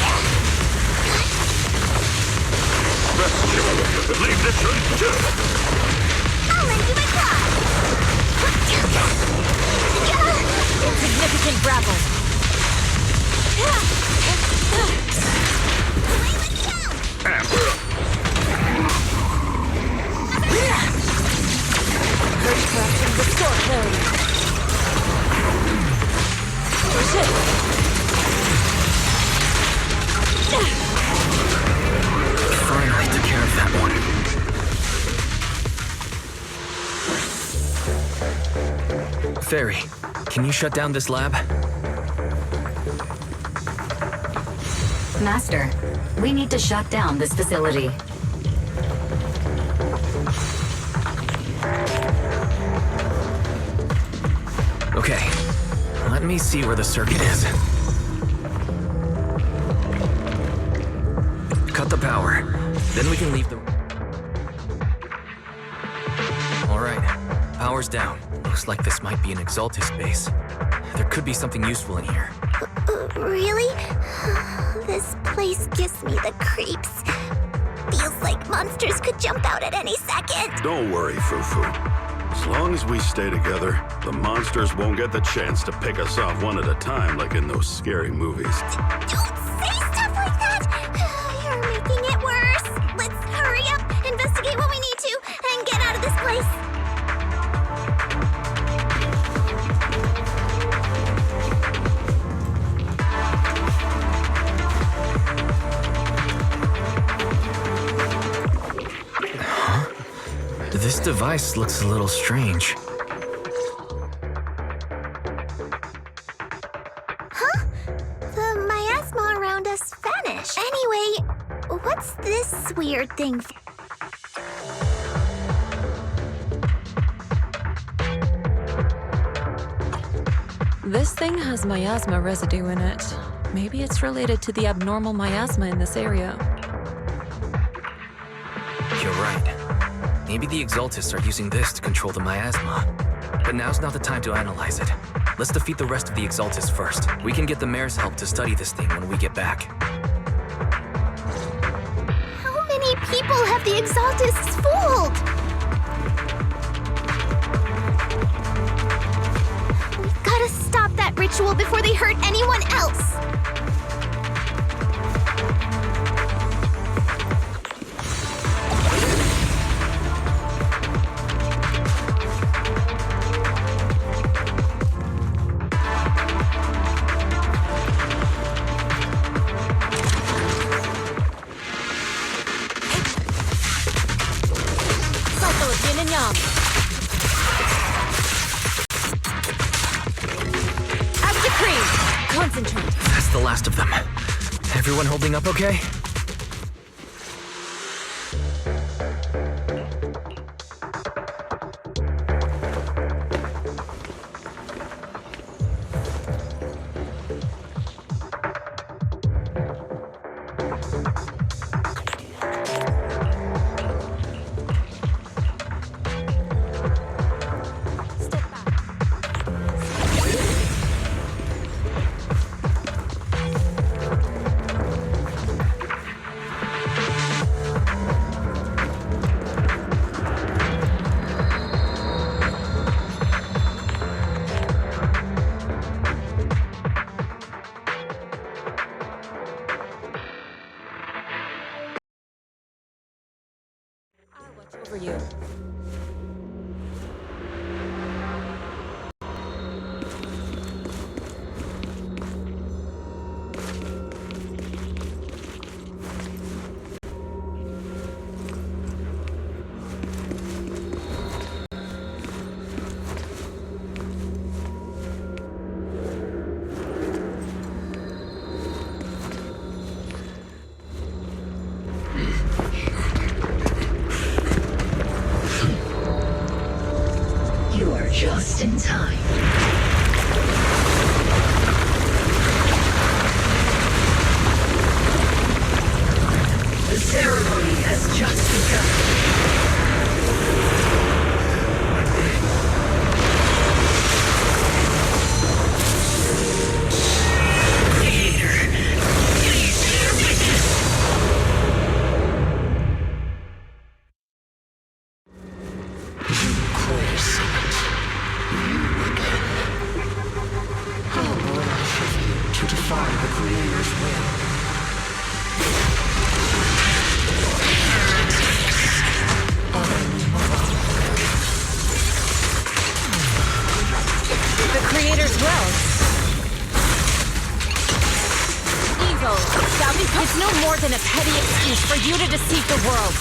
Speaker 8: Leave this room too.
Speaker 9: I'll lend you my claw.
Speaker 14: Insignificant grapple. Curse corruption, restore clarity. Shift.
Speaker 3: Finally took care of that one. Fairy, can you shut down this lab?
Speaker 7: Master, we need to shut down this facility.
Speaker 3: Okay, let me see where the circuit is. Cut the power, then we can leave the... Alright, power's down. Looks like this might be an Exaltist base. There could be something useful in here.
Speaker 9: Really? This place gives me the creeps. Feels like monsters could jump out at any second.
Speaker 5: Don't worry, Fufu. As long as we stay together, the monsters won't get the chance to pick us off one at a time like in those scary movies.
Speaker 9: Don't say stuff like that! You're making it worse. Let's hurry up, investigate what we need to, and get out of this place.
Speaker 3: This device looks a little strange.
Speaker 9: Huh? The miasma around us vanished. Anyway, what's this weird thing?
Speaker 14: This thing has miasma residue in it. Maybe it's related to the abnormal miasma in this area.
Speaker 3: You're right. Maybe the Exaltists are using this to control the miasma. But now's not the time to analyze it. Let's defeat the rest of the Exaltists first. We can get the mayor's help to study this thing when we get back.
Speaker 9: How many people have the Exaltists fooled? We've gotta stop that ritual before they hurt anyone else.
Speaker 14: Concentrate.
Speaker 3: That's the last of them. Everyone holding up okay?
Speaker 14: Over you.
Speaker 13: You are just in time. The ceremony has just begun.
Speaker 10: To defy the Creator's will.
Speaker 14: The Creator's will. Evil. It's no more than a petty excuse for you to deceive the world.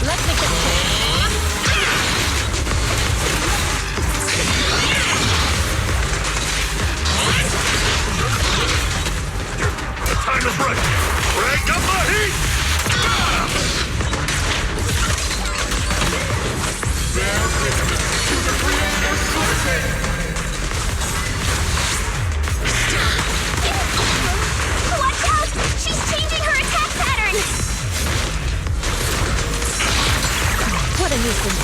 Speaker 14: Let's make this
Speaker 8: The time is right! Break up the heat! Bear witness to the Creator's blessing!
Speaker 9: Watch out! She's changing her attack pattern!
Speaker 14: What a nuisance.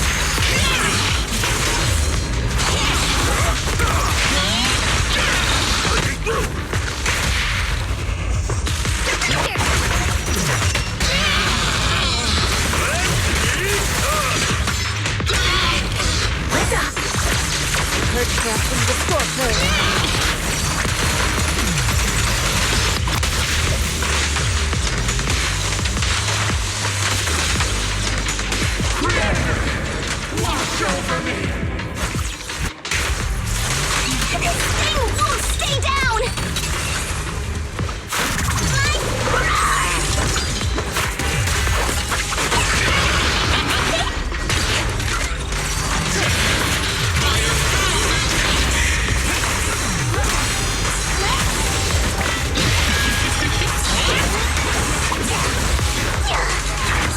Speaker 8: Breaking through!
Speaker 14: Purge trap and restore flow.
Speaker 8: Watch over me!
Speaker 9: This thing won't stay down!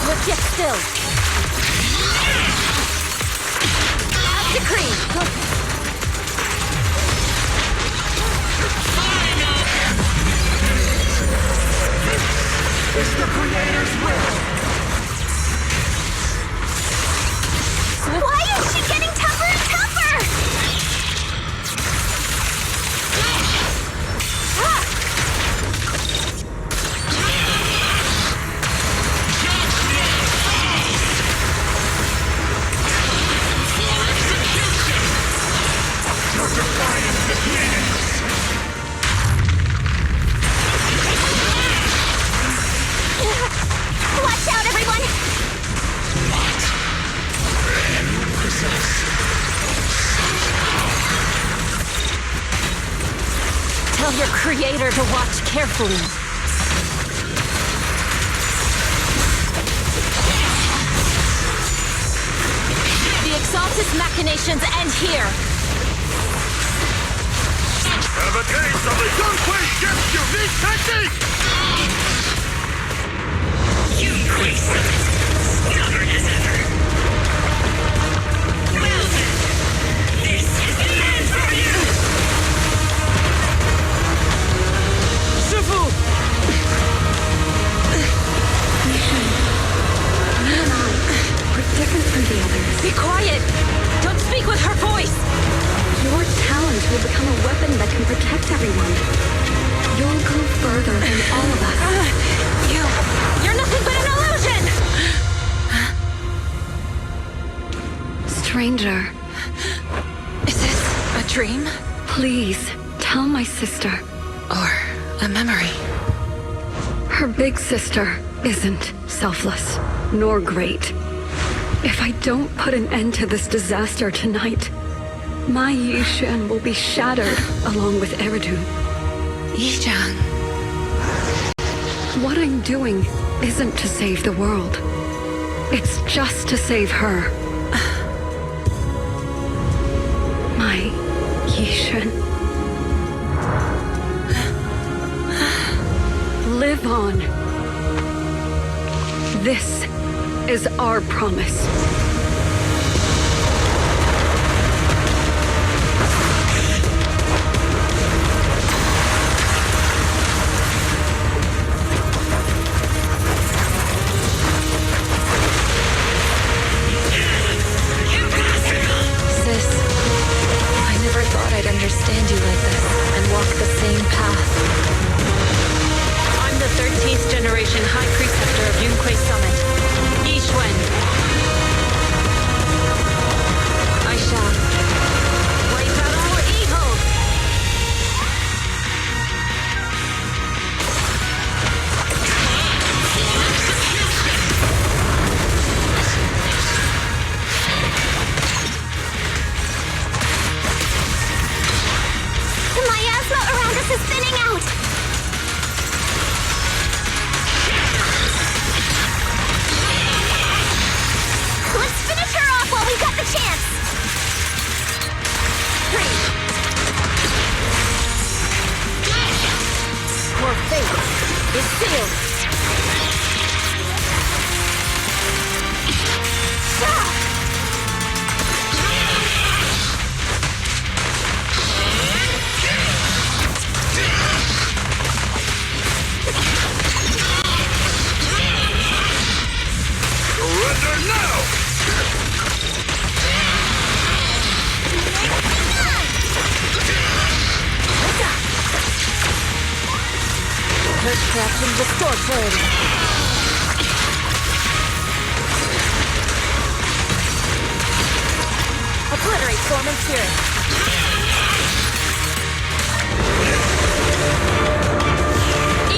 Speaker 14: Let's get still. As decreed.
Speaker 8: It's the Creator's will!
Speaker 9: Why is she getting tougher and tougher? Watch out, everyone!
Speaker 14: Tell your creator to watch carefully. Exaltus machinations end here!
Speaker 8: Have a taste of the Yunquei ship's unique technique!
Speaker 15: Yunquei Summit, stubborn as ever. Well then, this is the end for you!
Speaker 14: Shifu!
Speaker 13: You and I are different from the others.
Speaker 14: Be quiet! Don't speak with her voice!
Speaker 13: Your talent will become a weapon that can protect everyone. You'll go further than all of us.
Speaker 14: You're nothing but an illusion!
Speaker 13: Stranger.
Speaker 14: Is this a dream?
Speaker 13: Please, tell my sister.
Speaker 14: Or a memory?
Speaker 13: Her big sister isn't selfless, nor great. If I don't put an end to this disaster tonight, my Yishan will be shattered along with Eridu.
Speaker 14: Yishan.
Speaker 13: What I'm doing isn't to save the world. It's just to save her. My Yishan. Live on. This is our promise.
Speaker 14: Understand you like this and walk the same path. I'm the 13th generation High Preceptor of Yunquei Summit, Yixuan. I shall wipe out all evil!
Speaker 9: Is thinning out! Let's finish her off while we've got the chance!
Speaker 14: Your fate is sealed!
Speaker 8: Surrender now!
Speaker 14: Earthcraft and restore clarity. Obliterate form and spirit.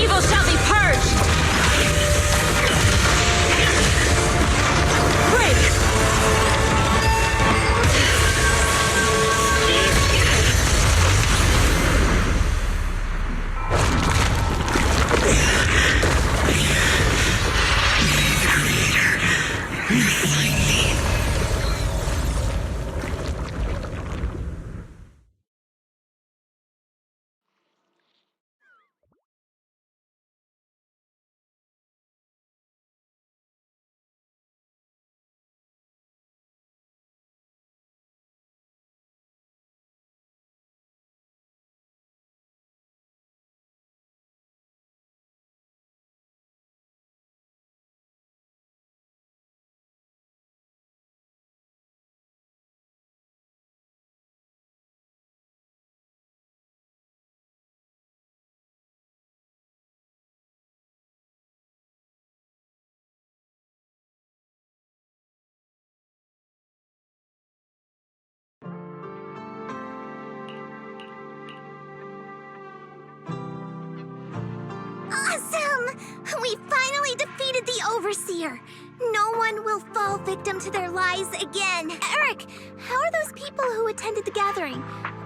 Speaker 14: Evil shall be purged! Break!
Speaker 9: We finally defeated the Overseer! No one will fall victim to their lies again! Eric, how are those people who attended the gathering?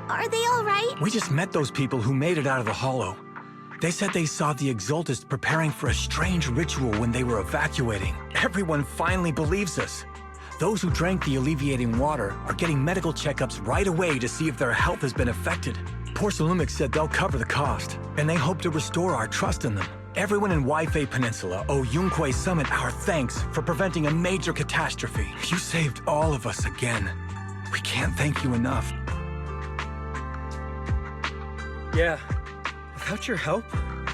Speaker 9: Are they alright?
Speaker 2: We just met those people who made it out of the Hollow. They said they saw the Exaltists preparing for a strange ritual when they were evacuating. Everyone finally believes us. Those who drank the alleviating water are getting medical checkups right away to see if their health has been affected. Porcelumix said they'll cover the cost, and they hope to restore our trust in them. Everyone in Waifei Peninsula owe Yunquei Summit our thanks for preventing a major catastrophe. You saved all of us again. We can't thank you enough.
Speaker 16: Yeah. Without your help,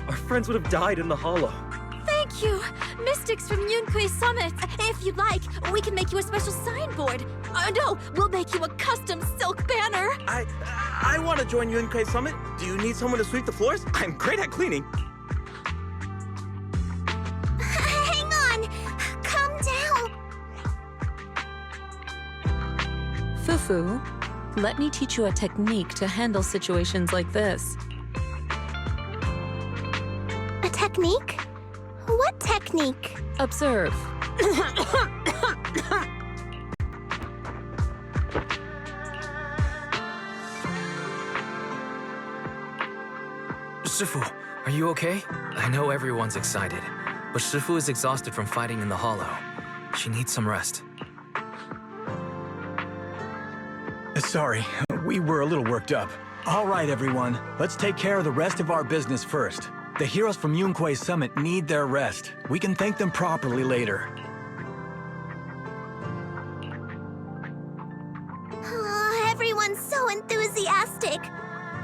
Speaker 16: our friends would have died in the hollow.
Speaker 17: Thank you! Mystics from Yunquei Summit! If you'd like, we can make you a special signboard. No, we'll make you a custom silk banner.
Speaker 16: I want to join Yunquei Summit. Do you need someone to sweep the floors? I'm great at cleaning.
Speaker 9: Hang on! Calm down!
Speaker 14: Fufu, let me teach you a technique to handle situations like this.
Speaker 9: A technique? What technique?
Speaker 14: Observe.
Speaker 3: Shifu, are you okay? I know everyone's excited, but Shifu is exhausted from fighting in the hollow. She needs some rest.
Speaker 2: Sorry, we were a little worked up. All right, everyone, let's take care of the rest of our business first. The heroes from Yunquei Summit need their rest. We can thank them properly later.
Speaker 9: Oh, everyone's so enthusiastic.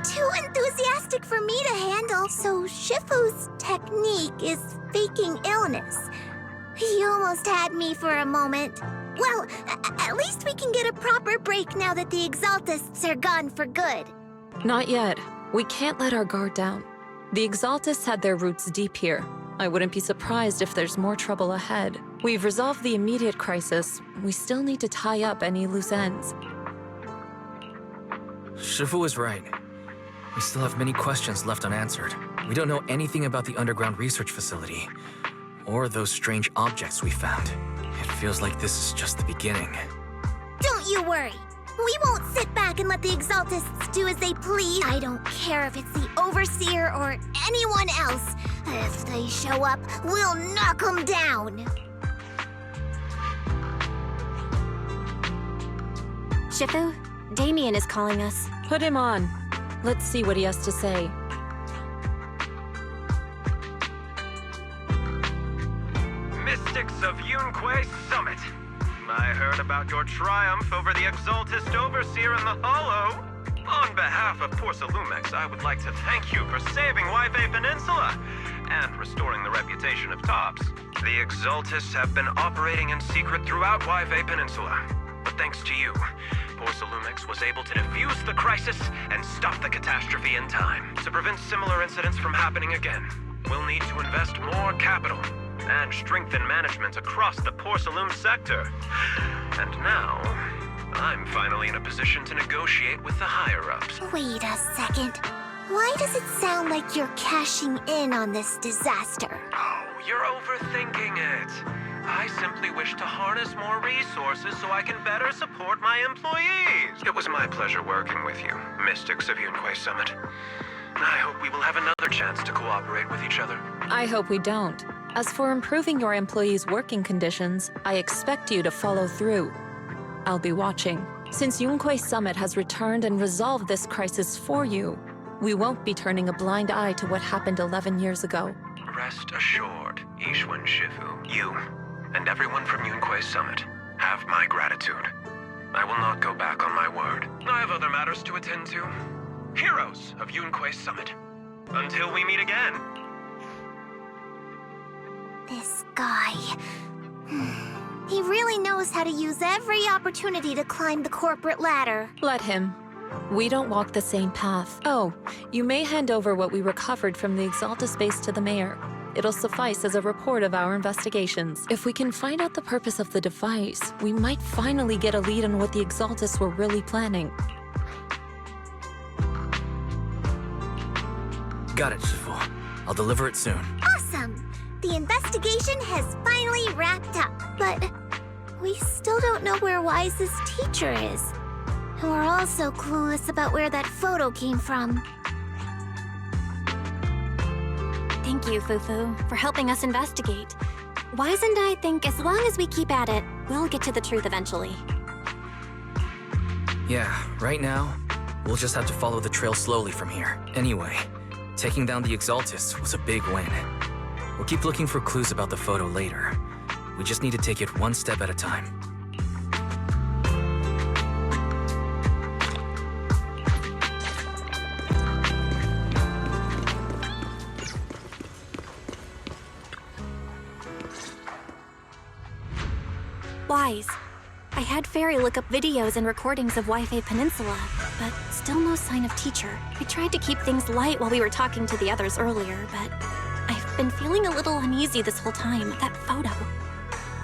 Speaker 9: Too enthusiastic for me to handle. So Shifu's technique is faking illness. He almost had me for a moment. Well, at least we can get a proper break now that the Exaltists are gone for good.
Speaker 14: Not yet. We can't let our guard down. The Exaltists had their roots deep here. I wouldn't be surprised if there's more trouble ahead. We've resolved the immediate crisis. We still need to tie up any loose ends.
Speaker 3: Shifu is right. We still have many questions left unanswered. We don't know anything about the underground research facility, or those strange objects we found. It feels like this is just the beginning.
Speaker 9: Don't you worry. We won't sit back and let the Exaltists do as they please. I don't care if it's the Overseer or anyone else. If they show up, we'll knock them down.
Speaker 1: Shifu, Damien is calling us.
Speaker 14: Put him on. Let's see what he has to say.
Speaker 6: Mystics of Yunquei Summit. I heard about your triumph over the Exaltist Overseer in the Hollow. On behalf of Porcelumix, I would like to thank you for saving Waifei Peninsula and restoring the reputation of Tops. The Exaltists have been operating in secret throughout Waifei Peninsula, but thanks to you, Porcelumix was able to defuse the crisis and stop the catastrophe in time. To prevent similar incidents from happening again, we'll need to invest more capital and strengthen management across the Porcelain sector. And now, I'm finally in a position to negotiate with the higher-ups.
Speaker 9: Wait a second. Why does it sound like you're cashing in on this disaster?
Speaker 6: Oh, you're overthinking it. I simply wish to harness more resources so I can better support my employees. It was my pleasure working with you, Mystics of Yunquei Summit. I hope we will have another chance to cooperate with each other.
Speaker 14: I hope we don't. As for improving your employees' working conditions, I expect you to follow through. I'll be watching. Since Yunquei Summit has returned and resolved this crisis for you, we won't be turning a blind eye to what happened 11 years ago.
Speaker 6: Rest assured, Ishwan Shifu, you, and everyone from Yunquei Summit have my gratitude. I will not go back on my word. I have other matters to attend to. Heroes of Yunquei Summit. Until we meet again.
Speaker 9: This guy... He really knows how to use every opportunity to climb the corporate ladder.
Speaker 14: Let him. We don't walk the same path. Oh, you may hand over what we recovered from the Exalta base to the mayor. It'll suffice as a report of our investigations. If we can find out the purpose of the device, we might finally get a lead on what the Exaltus were really planning.
Speaker 3: Got it, Shifu. I'll deliver it soon.
Speaker 9: Awesome! The investigation has finally wrapped up, but we still don't know where Wise's teacher is. And we're also clueless about where that photo came from.
Speaker 1: Thank you, Fufu, for helping us investigate. Wise and I think as long as we keep at it, we'll get to the truth eventually.
Speaker 3: Yeah, right now, we'll just have to follow the trail slowly from here. Anyway, taking down the Exaltists was a big win. We'll keep looking for clues about the photo later. We just need to take it one step at a time.
Speaker 1: Wise. I had Fairy look up videos and recordings of Waifei Peninsula, but still no sign of Teacher. We tried to keep things light while we were talking to the others earlier, but I've been feeling a little uneasy this whole time. That photo.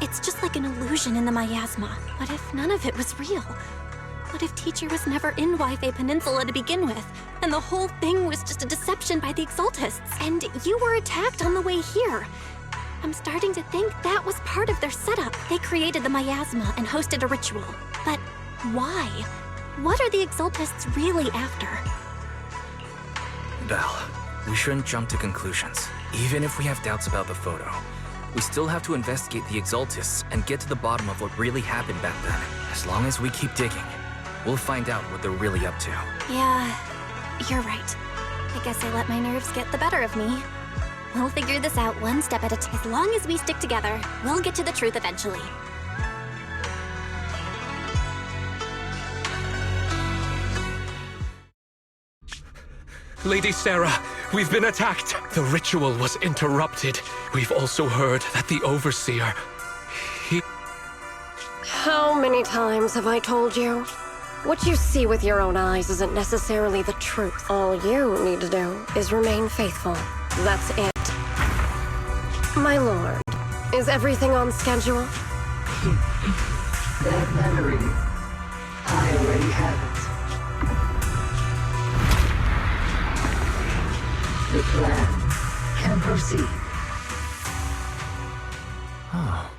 Speaker 1: It's just like an illusion in the miasma. What if none of it was real? What if Teacher was never in Waifei Peninsula to begin with, and the whole thing was just a deception by the Exaltists, and you were attacked on the way here? I'm starting to think that was part of their setup. They created the miasma and hosted a ritual. But why? What are the Exaltists really after?
Speaker 3: Belle, we shouldn't jump to conclusions. Even if we have doubts about the photo, we still have to investigate the Exaltists and get to the bottom of what really happened back then. As long as we keep digging, we'll find out what they're really up to.
Speaker 1: Yeah, you're right. I guess I let my nerves get the better of me. We'll figure this out one step at a time. As long as we stick together, we'll get to the truth eventually.
Speaker 12: Lady Sarah, we've been attacked. The ritual was interrupted. We've also heard that the Overseer,
Speaker 18: How many times have I told you? What you see with your own eyes isn't necessarily the truth. All you need to do is remain faithful. That's it. My lord, is everything on schedule?
Speaker 10: That memory, I already have it. The plan can proceed.
Speaker 3: Oh.